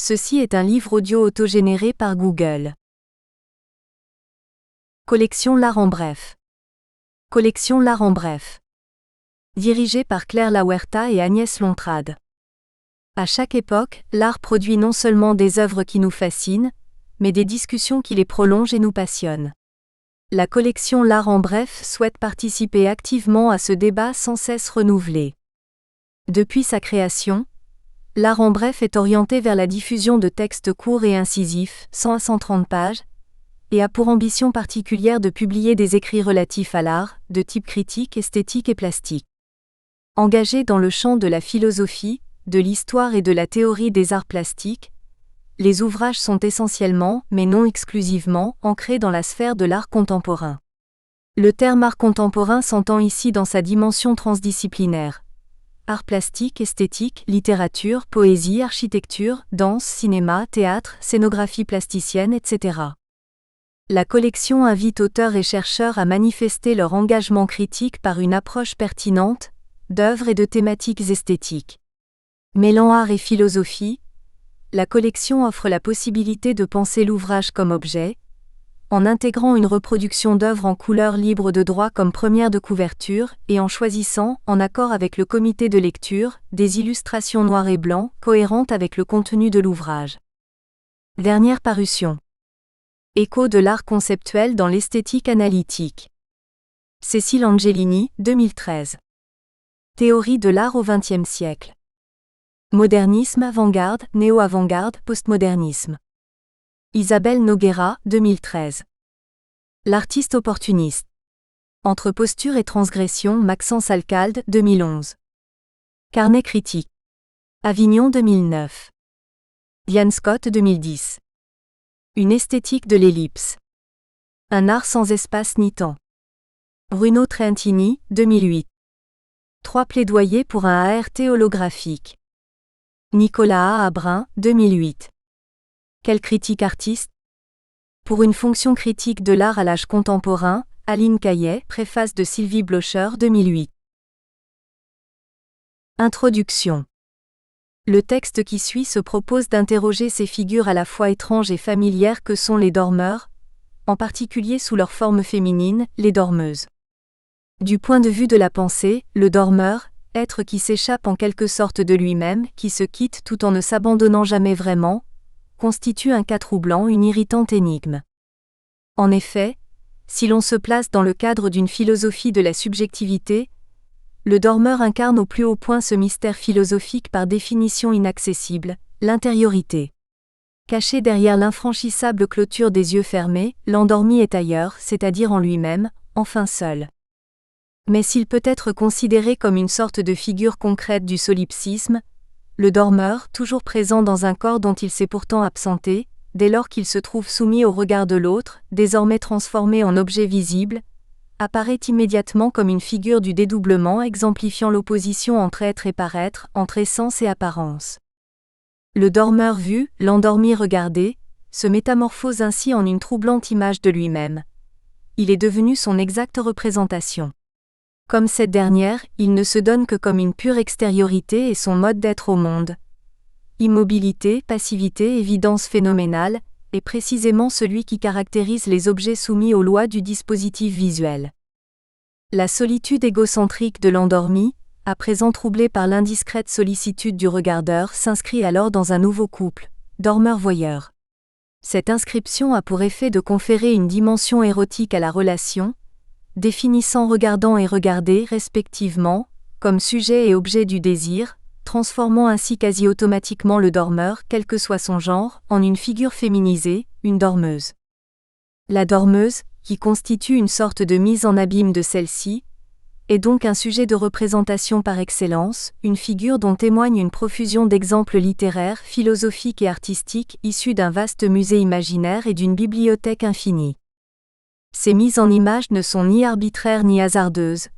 Ceci est un livre audio autogénéré par Google. Collection L'Art en bref. Collection L'Art en bref. Dirigée par Claire Lahuerta et Agnès Lontrade. À chaque époque, l'art produit non seulement des œuvres qui nous fascinent, mais des discussions qui les prolongent et nous passionnent. La collection L'Art en bref souhaite participer activement à ce débat sans cesse renouvelé. Depuis sa création, L'Art en bref est orienté vers la diffusion de textes courts et incisifs, 100 à 130 pages, et a pour ambition particulière de publier des écrits relatifs à l'art, de type critique, esthétique et plastique. Engagé dans le champ de la philosophie, de l'histoire et de la théorie des arts plastiques, les ouvrages sont essentiellement, mais non exclusivement, ancrés dans la sphère de l'art contemporain. Le terme art contemporain s'entend ici dans sa dimension transdisciplinaire. Art plastique, esthétique, littérature, poésie, architecture, danse, cinéma, théâtre, scénographie plasticienne, etc. La collection invite auteurs et chercheurs à manifester leur engagement critique par une approche pertinente, d'œuvres et de thématiques esthétiques. Mêlant art et philosophie, la collection offre la possibilité de penser l'ouvrage comme objet, en intégrant une reproduction d'œuvres en couleur libre de droit comme première de couverture et en choisissant, en accord avec le comité de lecture, des illustrations noir et blanc cohérentes avec le contenu de l'ouvrage. Dernière parution. Écho de l'art conceptuel dans l'esthétique analytique. Cécile Angelini, 2013. Théorie de l'art au XXe siècle. Modernisme, avant-garde, néo-avant-garde, postmodernisme. Isabelle Noguera, 2013. L'artiste opportuniste. Entre posture et transgression, Maxence Alcalde, 2011. Carnet critique. Avignon 2009. Diane Scott 2010. Une esthétique de l'ellipse. Un art sans espace ni temps. Bruno Trentini, 2008. 3 plaidoyers pour un ART holographique. Nicolas A. Abrin, 2008. Quelle critique artiste ? Pour une fonction critique de l'art à l'âge contemporain, Aline Caillet, préface de Sylvie Blocher, 2008. Introduction. Le texte qui suit se propose d'interroger ces figures à la fois étranges et familières que sont les dormeurs, en particulier sous leur forme féminine, les dormeuses. Du point de vue de la pensée, le dormeur, être qui s'échappe en quelque sorte de lui-même, qui se quitte tout en ne s'abandonnant jamais vraiment, constitue un cas troublant, une irritante énigme. En effet, si l'on se place dans le cadre d'une philosophie de la subjectivité, le dormeur incarne au plus haut point ce mystère philosophique par définition inaccessible, l'intériorité. Caché derrière l'infranchissable clôture des yeux fermés, l'endormi est ailleurs, c'est-à-dire en lui-même, enfin seul. Mais s'il peut être considéré comme une sorte de figure concrète du solipsisme, le dormeur, toujours présent dans un corps dont il s'est pourtant absenté, dès lors qu'il se trouve soumis au regard de l'autre, désormais transformé en objet visible, apparaît immédiatement comme une figure du dédoublement exemplifiant l'opposition entre être et paraître, entre essence et apparence. Le dormeur vu, l'endormi regardé, se métamorphose ainsi en une troublante image de lui-même. Il est devenu son exacte représentation. Comme cette dernière, il ne se donne que comme une pure extériorité et son mode d'être au monde. Immobilité, passivité, évidence phénoménale, est précisément celui qui caractérise les objets soumis aux lois du dispositif visuel. La solitude égocentrique de l'endormi, à présent troublée par l'indiscrète sollicitude du regardeur, s'inscrit alors dans un nouveau couple, dormeur-voyeur. Cette inscription a pour effet de conférer une dimension érotique à la relation, définissant regardant et regardé respectivement, comme sujet et objet du désir, transformant ainsi quasi automatiquement le dormeur, quel que soit son genre, en une figure féminisée, une dormeuse. La dormeuse, qui constitue une sorte de mise en abîme de celle-ci, est donc un sujet de représentation par excellence, une figure dont témoigne une profusion d'exemples littéraires, philosophiques et artistiques issus d'un vaste musée imaginaire et d'une bibliothèque infinie. Ces mises en image ne sont ni arbitraires ni hasardeuses.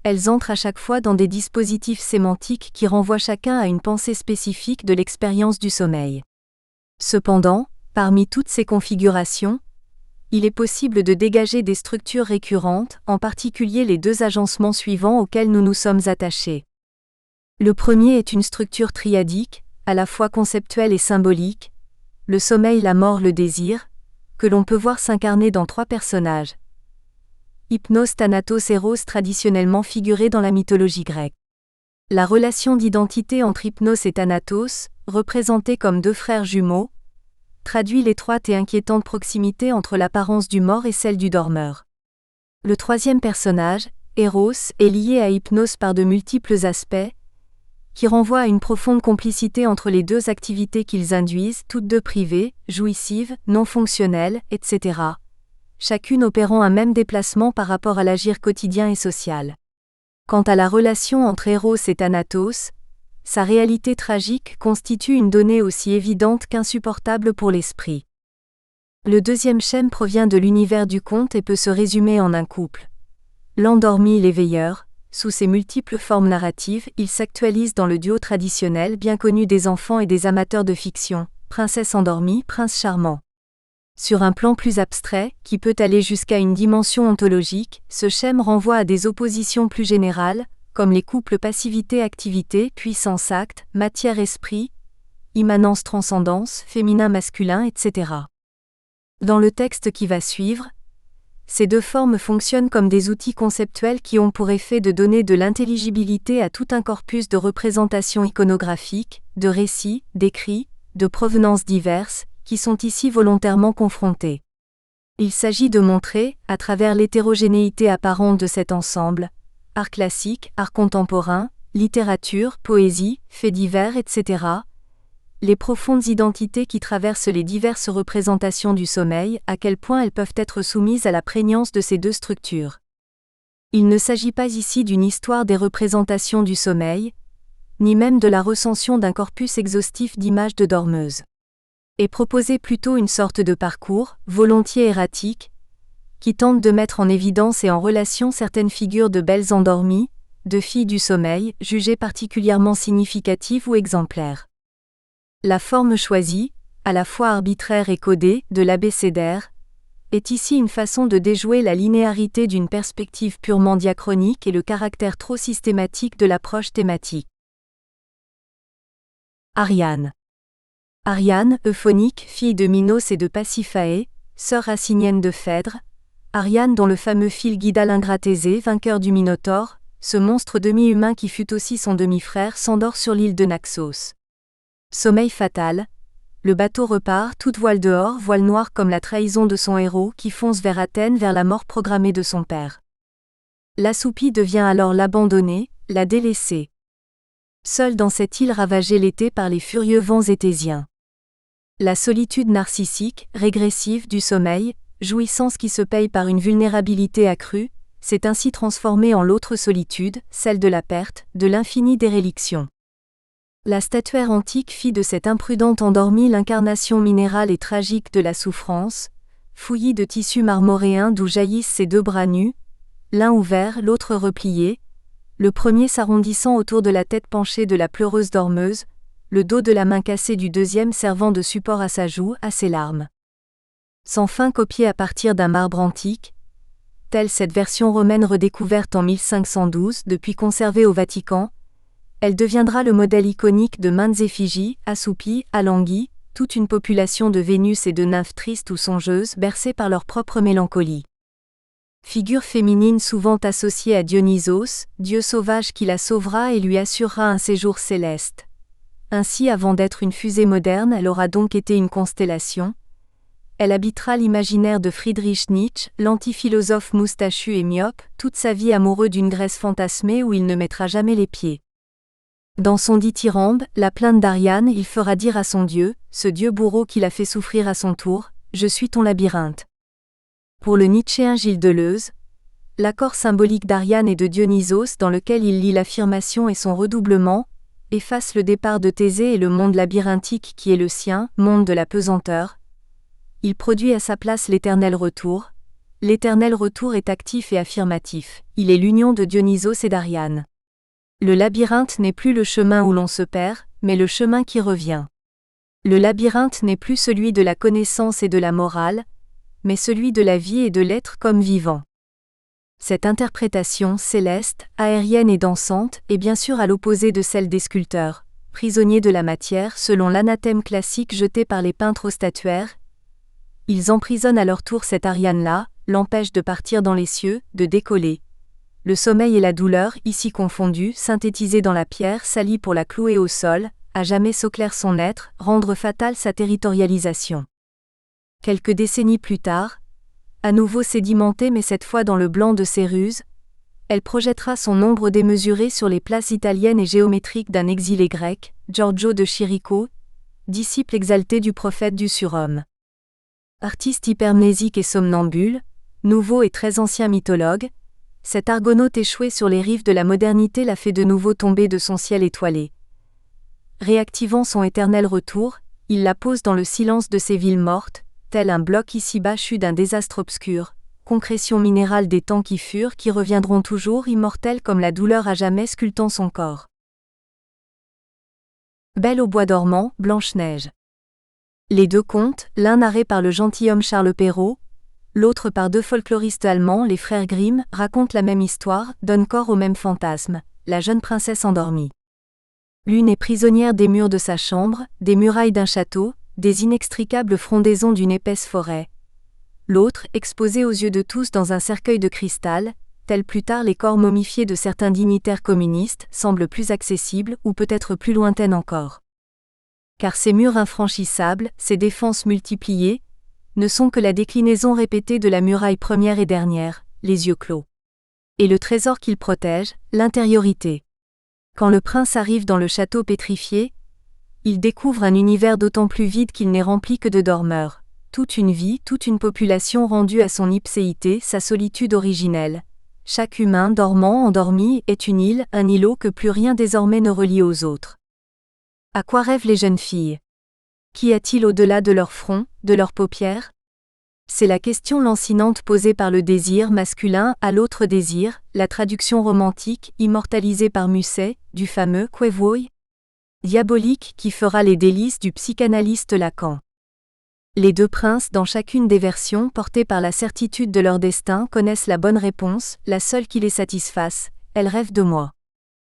Elles entrent à chaque fois dans des dispositifs sémantiques qui renvoient chacun à une pensée spécifique de l'expérience du sommeil. Cependant, parmi toutes ces configurations, il est possible de dégager des structures récurrentes, en particulier les 2 agencements suivants auxquels nous nous sommes attachés. Le premier est une structure triadique, à la fois conceptuel et symbolique, le sommeil, la mort, le désir, que l'on peut voir s'incarner dans 3 personnages. Hypnos, Thanatos, Eros, traditionnellement figurés dans la mythologie grecque. La relation d'identité entre Hypnos et Thanatos, représentés comme 2 frères jumeaux, traduit l'étroite et inquiétante proximité entre l'apparence du mort et celle du dormeur. Le 3e personnage, Eros, est lié à Hypnos par de multiples aspects, qui renvoient à une profonde complicité entre les 2 activités qu'ils induisent, toutes 2 privées, jouissives, non fonctionnelles, etc., chacune opérant un même déplacement par rapport à l'agir quotidien et social. Quant à la relation entre Eros et Thanatos, sa réalité tragique constitue une donnée aussi évidente qu'insupportable pour l'esprit. Le 2e schème provient de l'univers du conte et peut se résumer en un couple. L'endormi et l'éveilleur, sous ses multiples formes narratives, il s'actualise dans le duo traditionnel bien connu des enfants et des amateurs de fiction, princesse endormie, prince charmant. Sur un plan plus abstrait, qui peut aller jusqu'à une dimension ontologique, ce schème renvoie à des oppositions plus générales, comme les couples passivité-activité, puissance-acte, matière-esprit, immanence-transcendance, féminin-masculin, etc. Dans le texte qui va suivre, ces 2 formes fonctionnent comme des outils conceptuels qui ont pour effet de donner de l'intelligibilité à tout un corpus de représentations iconographiques, de récits, d'écrits, de provenances diverses, qui sont ici volontairement confrontés. Il s'agit de montrer, à travers l'hétérogénéité apparente de cet ensemble, art classique, art contemporain, littérature, poésie, faits divers, etc., les profondes identités qui traversent les diverses représentations du sommeil, à quel point elles peuvent être soumises à la prégnance de ces 2 structures. Il ne s'agit pas ici d'une histoire des représentations du sommeil, ni même de la recension d'un corpus exhaustif d'images de dormeuses. Est proposé plutôt une sorte de parcours, volontiers erratique, qui tente de mettre en évidence et en relation certaines figures de belles endormies, de filles du sommeil, jugées particulièrement significatives ou exemplaires. La forme choisie, à la fois arbitraire et codée, de l'abécédaire, est ici une façon de déjouer la linéarité d'une perspective purement diachronique et le caractère trop systématique de l'approche thématique. Ariane. Ariane, euphonique, fille de Minos et de Pasiphaë, sœur racinienne de Phèdre, Ariane dont le fameux fil guida l'Ingrathésé, vainqueur du Minotaure, ce monstre demi-humain qui fut aussi son demi-frère, s'endort sur l'île de Naxos. Sommeil fatal, le bateau repart, toute voile dehors, voile noire comme la trahison de son héros qui fonce vers Athènes vers la mort programmée de son père. L'assoupie devient alors l'abandonnée, la délaissée. Seule dans cette île ravagée l'été par les furieux vents étésiens. La solitude narcissique, régressive du sommeil, jouissance qui se paye par une vulnérabilité accrue, s'est ainsi transformée en l'autre solitude, celle de la perte, de l'infinie déréliction. La statuaire antique fit de cette imprudente endormie l'incarnation minérale et tragique de la souffrance, fouillie de tissu marmoréen d'où jaillissent ses 2 bras nus, l'un ouvert, l'autre replié, le premier s'arrondissant autour de la tête penchée de la pleureuse dormeuse, le dos de la main cassée du 2e servant de support à sa joue, à ses larmes. Sans fin copiée à partir d'un marbre antique, telle cette version romaine redécouverte en 1512 depuis conservée au Vatican, elle deviendra le modèle iconique de maintes effigies, assoupies, alanguies, toute une population de Vénus et de nymphes tristes ou songeuses bercées par leur propre mélancolie. Figure féminine souvent associée à Dionysos, dieu sauvage qui la sauvera et lui assurera un séjour céleste. Ainsi, avant d'être une fusée moderne, elle aura donc été une constellation. Elle habitera l'imaginaire de Friedrich Nietzsche, l'antiphilosophe moustachu et myope, toute sa vie amoureux d'une Grèce fantasmée où il ne mettra jamais les pieds. Dans son dithyrambe, la plainte d'Ariane, il fera dire à son dieu, ce dieu bourreau qui l'a fait souffrir à son tour, « Je suis ton labyrinthe ». Pour le Nietzschéen Gilles Deleuze, l'accord symbolique d'Ariane et de Dionysos dans lequel il lie l'affirmation et son redoublement, efface le départ de Thésée et le monde labyrinthique qui est le sien, monde de la pesanteur. Il produit à sa place l'éternel retour. L'éternel retour est actif et affirmatif, il est l'union de Dionysos et d'Ariane. Le labyrinthe n'est plus le chemin où l'on se perd, mais le chemin qui revient. Le labyrinthe n'est plus celui de la connaissance et de la morale, mais celui de la vie et de l'être comme vivant. Cette interprétation céleste, aérienne et dansante est bien sûr à l'opposé de celle des sculpteurs, prisonniers de la matière selon l'anathème classique jeté par les peintres au statuaire. Ils emprisonnent à leur tour cette Ariane-là, l'empêchent de partir dans les cieux, de décoller. Le sommeil et la douleur, ici confondus, synthétisés dans la pierre salie pour la clouer au sol, à jamais s'auclaire son être, rendre fatale sa territorialisation. Quelques décennies plus tard, à nouveau sédimentée mais cette fois dans le blanc de ses ruses, elle projettera son ombre démesurée sur les places italiennes et géométriques d'un exilé grec, Giorgio de Chirico, disciple exalté du prophète du surhomme. Artiste hypermnésique et somnambule, nouveau et très ancien mythologue, cet argonaute échoué sur les rives de la modernité l'a fait de nouveau tomber de son ciel étoilé. Réactivant son éternel retour, il la pose dans le silence de ces villes mortes, tel un bloc ici-bas chu d'un désastre obscur, concrétion minérale des temps qui furent, qui reviendront toujours immortels comme la douleur à jamais sculptant son corps. Belle au bois dormant, Blanche-Neige. Les deux contes, l'un narré par le gentilhomme Charles Perrault, l'autre par deux folkloristes allemands, les frères Grimm, racontent la même histoire, donnent corps au même fantasme, la jeune princesse endormie. L'une est prisonnière des murs de sa chambre, des murailles d'un château, des inextricables frondaisons d'une épaisse forêt. L'autre, exposée aux yeux de tous dans un cercueil de cristal, tel plus tard les corps momifiés de certains dignitaires communistes, semble plus accessible ou peut-être plus lointaine encore. Car ces murs infranchissables, ces défenses multipliées, ne sont que la déclinaison répétée de la muraille première et dernière, les yeux clos. Et le trésor qu'ils protègent, l'intériorité. Quand le prince arrive dans le château pétrifié, il découvre un univers d'autant plus vide qu'il n'est rempli que de dormeurs. Toute une vie, toute une population rendue à son ipséité, sa solitude originelle. Chaque humain dormant, endormi, est une île, un îlot que plus rien désormais ne relie aux autres. À quoi rêvent les jeunes filles? Qu'y a-t-il au-delà de leur front, de leurs paupières? C'est la question lancinante posée par le désir masculin à l'autre désir, la traduction romantique, immortalisée par Musset, du fameux « Que vuoi ?» diabolique qui fera les délices du psychanalyste Lacan. Les deux princes dans chacune des versions portés par la certitude de leur destin connaissent la bonne réponse, la seule qui les satisfasse, elle rêve de moi.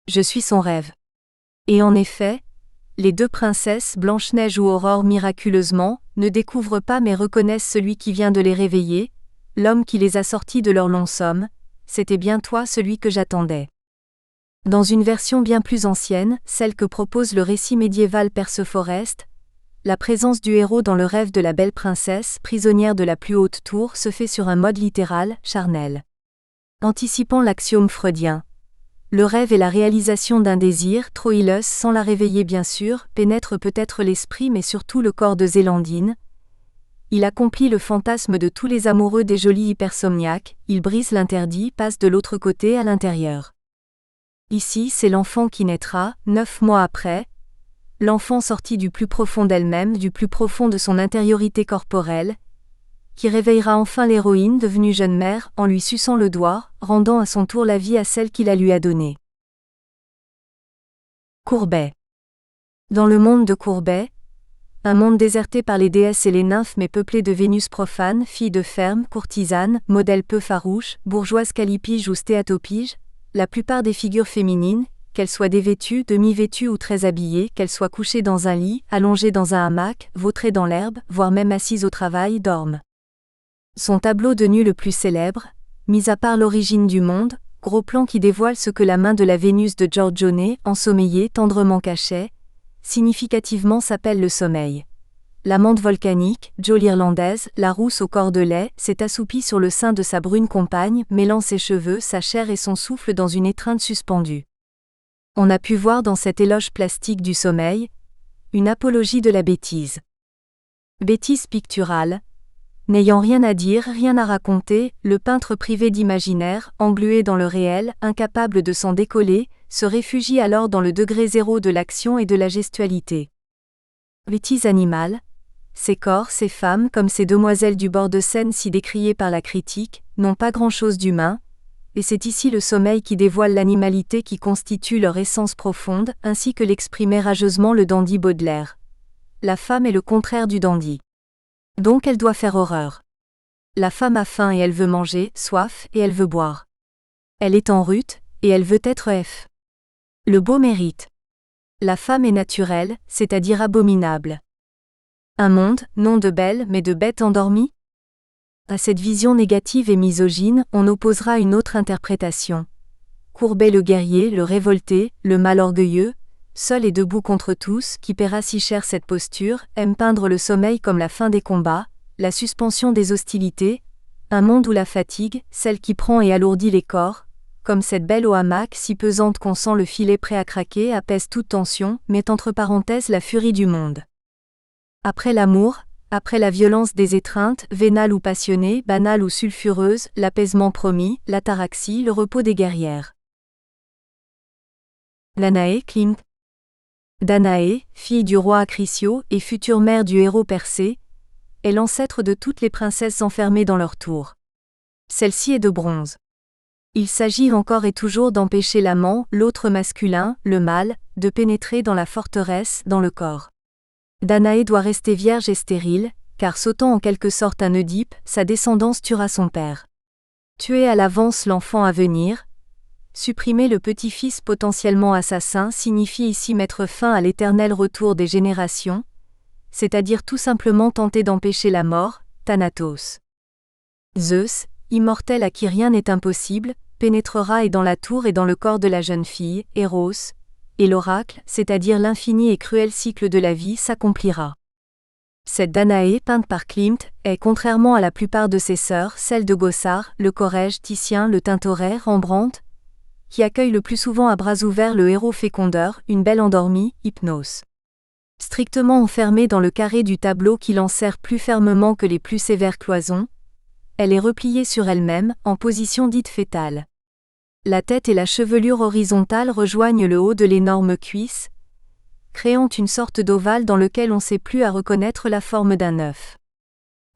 Je suis son rêve. Et en effet, les deux princesses, Blanche-Neige ou Aurore miraculeusement, ne découvrent pas mais reconnaissent celui qui vient de les réveiller, l'homme qui les a sortis de leur long somme, c'était bien toi celui que j'attendais. Dans une version bien plus ancienne, celle que propose le récit médiéval Perce Forest, la présence du héros dans le rêve de la belle princesse, prisonnière de la plus haute tour, se fait sur un mode littéral, charnel. Anticipant l'axiome freudien. Le rêve est la réalisation d'un désir, Troilus sans la réveiller bien sûr, pénètre peut-être l'esprit mais surtout le corps de Zélandine. Il accomplit le fantasme de tous les amoureux des jolis hypersomniaques, il brise l'interdit, passe de l'autre côté à l'intérieur. Ici c'est l'enfant qui naîtra, 9 mois après, l'enfant sorti du plus profond d'elle-même, du plus profond de son intériorité corporelle, qui réveillera enfin l'héroïne devenue jeune mère en lui suçant le doigt, rendant à son tour la vie à celle qui la lui a donnée. Courbet. Dans le monde de Courbet, un monde déserté par les déesses et les nymphes mais peuplé de Vénus profanes, filles de ferme, courtisanes, modèles peu farouches, bourgeoises calipiges ou stéatopiges, la plupart des figures féminines, qu'elles soient dévêtues, demi-vêtues ou très habillées, qu'elles soient couchées dans un lit, allongées dans un hamac, vautrées dans l'herbe, voire même assises au travail, dorment. Son tableau de nu le plus célèbre, mis à part l'origine du monde, gros plan qui dévoile ce que la main de la Vénus de Giorgione, ensommeillée, tendrement cachait, significativement s'appelle le sommeil. L'amante volcanique, Jo l'Irlandaise, la rousse au corps de lait, s'est assoupie sur le sein de sa brune compagne, mêlant ses cheveux, sa chair et son souffle dans une étreinte suspendue. On a pu voir dans cet éloge plastique du sommeil, une apologie de la bêtise. Bêtise picturale. N'ayant rien à dire, rien à raconter, le peintre privé d'imaginaire, englué dans le réel, incapable de s'en décoller, se réfugie alors dans le degré zéro de l'action et de la gestualité. Bêtise animale. Ces corps, ces femmes, comme ces demoiselles du bord de Seine si décriées par la critique, n'ont pas grand-chose d'humain, et c'est ici le sommeil qui dévoile l'animalité qui constitue leur essence profonde, ainsi que l'exprimait rageusement le dandy Baudelaire. La femme est le contraire du dandy. Donc elle doit faire horreur. La femme a faim et elle veut manger, soif et elle veut boire. Elle est en rut, et elle veut être F. Le beau mérite. La femme est naturelle, c'est-à-dire abominable. Un monde, non de belle mais de bête endormie? À cette vision négative et misogyne, on opposera une autre interprétation. Courbet le guerrier, le révolté, le mal orgueilleux, seul et debout contre tous, qui paiera si cher cette posture, aime peindre le sommeil comme la fin des combats, la suspension des hostilités, un monde où la fatigue, celle qui prend et alourdit les corps, comme cette belle au hamac si pesante qu'on sent le filet prêt à craquer, apaise toute tension, met entre parenthèses la furie du monde. Après l'amour, après la violence des étreintes, vénale ou passionnée, banale ou sulfureuse, l'apaisement promis, l'ataraxie, le repos des guerrières. Danaé, Klimt. Danaé, fille du roi Acrisios et future mère du héros Persée, est l'ancêtre de toutes les princesses enfermées dans leur tour. Celle-ci est de bronze. Il s'agit encore et toujours d'empêcher l'amant, l'autre masculin, le mâle, de pénétrer dans la forteresse, dans le corps. Danaé doit rester vierge et stérile, car sautant en quelque sorte un Oedipe, sa descendance tuera son père. Tuer à l'avance l'enfant à venir, supprimer le petit-fils potentiellement assassin signifie ici mettre fin à l'éternel retour des générations, c'est-à-dire tout simplement tenter d'empêcher la mort, Thanatos. Zeus, immortel à qui rien n'est impossible, pénétrera et dans la tour et dans le corps de la jeune fille, Eros, et l'oracle, c'est-à-dire l'infini et cruel cycle de la vie, s'accomplira. Cette Danaé, peinte par Klimt, est, contrairement à la plupart de ses sœurs, celle de Gossard, le Corrège, Titien, le Tintoret, Rembrandt, qui accueille le plus souvent à bras ouverts le héros fécondeur, une belle endormie, Hypnos. Strictement enfermée dans le carré du tableau qui l'enserre plus fermement que les plus sévères cloisons, elle est repliée sur elle-même, en position dite fétale. La tête et la chevelure horizontale rejoignent le haut de l'énorme cuisse, créant une sorte d'ovale dans lequel on ne sait plus à reconnaître la forme d'un œuf.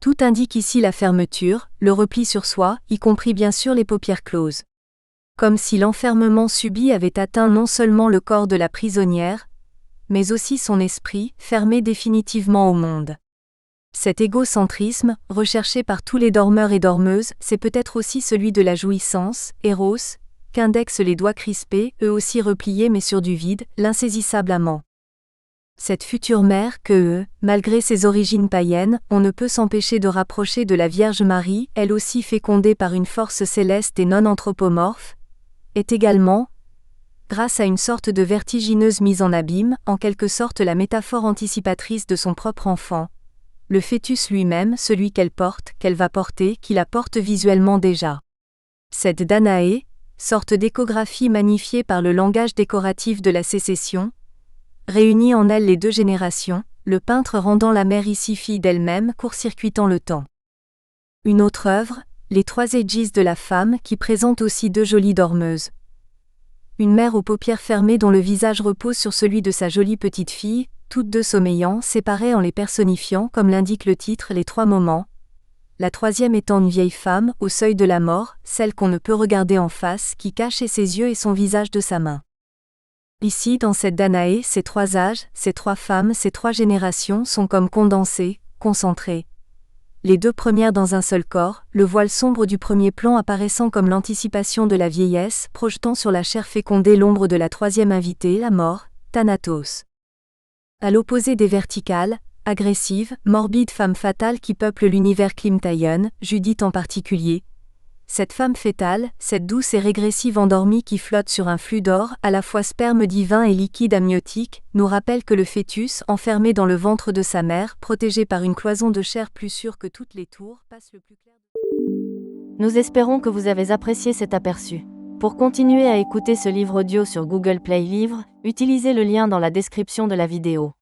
Tout indique ici la fermeture, le repli sur soi, y compris bien sûr les paupières closes. Comme si l'enfermement subi avait atteint non seulement le corps de la prisonnière, mais aussi son esprit, fermé définitivement au monde. Cet égocentrisme, recherché par tous les dormeurs et dormeuses, c'est peut-être aussi celui de la jouissance, Eros, qu'indexent les doigts crispés, eux aussi repliés mais sur du vide, l'insaisissable amant. Cette future mère que, malgré ses origines païennes, on ne peut s'empêcher de rapprocher de la Vierge Marie, elle aussi fécondée par une force céleste et non anthropomorphe, est également, grâce à une sorte de vertigineuse mise en abîme, en quelque sorte la métaphore anticipatrice de son propre enfant, le fœtus lui-même, celui qu'elle porte, qu'elle va porter, qui la porte visuellement déjà. Cette Danaé, sorte d'échographie magnifiée par le langage décoratif de la sécession, réunit en elle les deux générations, le peintre rendant la mère ici fille d'elle-même, court-circuitant le temps. Une autre œuvre, Les trois Aegis de la femme, qui présente aussi deux jolies dormeuses. Une mère aux paupières fermées dont le visage repose sur celui de sa jolie petite fille, toutes deux sommeillant, séparées en les personnifiant comme l'indique le titre Les trois moments. La troisième étant une vieille femme, au seuil de la mort, celle qu'on ne peut regarder en face, qui cachait ses yeux et son visage de sa main. Ici, dans cette Danaé, ces trois âges, ces trois femmes, ces trois générations sont comme condensées, concentrées. Les deux premières dans un seul corps, le voile sombre du premier plan apparaissant comme l'anticipation de la vieillesse, projetant sur la chair fécondée l'ombre de la troisième invitée, la mort, Thanatos. À l'opposé des verticales, agressives, morbides femmes fatales qui peuplent l'univers klimtaïen, Judith en particulier, cette femme fétale, cette douce et régressive endormie qui flotte sur un flux d'or, à la fois sperme divin et liquide amniotique, nous rappelle que le fœtus, enfermé dans le ventre de sa mère, protégé par une cloison de chair plus sûre que toutes les tours, passe le plus clair. Nous espérons que vous avez apprécié cet aperçu. Pour continuer à écouter ce livre audio sur Google Play Livres, utilisez le lien dans la description de la vidéo.